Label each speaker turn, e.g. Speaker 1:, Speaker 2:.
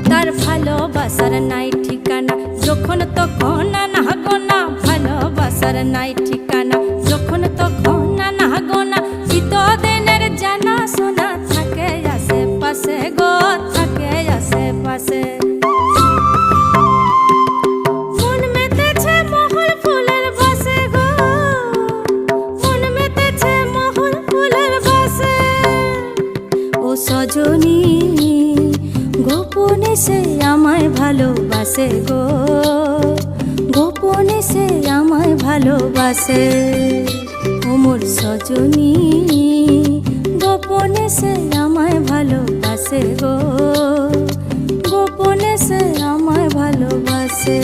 Speaker 1: তার ভালোবাসার নাই ঠিকানা, যখন তখন না গোনা। ভালোবাসার নাই ঠিকানা, যখন তখন না গোনা। চিতদিনের জানা শোনা থাকে আশেপাশে গো, থাকে আশেপাশে। মন মেতেছে মহল ফুলের বাসে গো, মন মেতেছে মহল ফুলের বাসে। ও সজনী গোপনে সে আমায় ভালোবাসে গো, গোপনে সে আমায় ভালোবাসে। ও মোর সজনী গোপনে সে আমায় ভালোবাসে গো, গোপনে সে আমায় ভালোবাসে।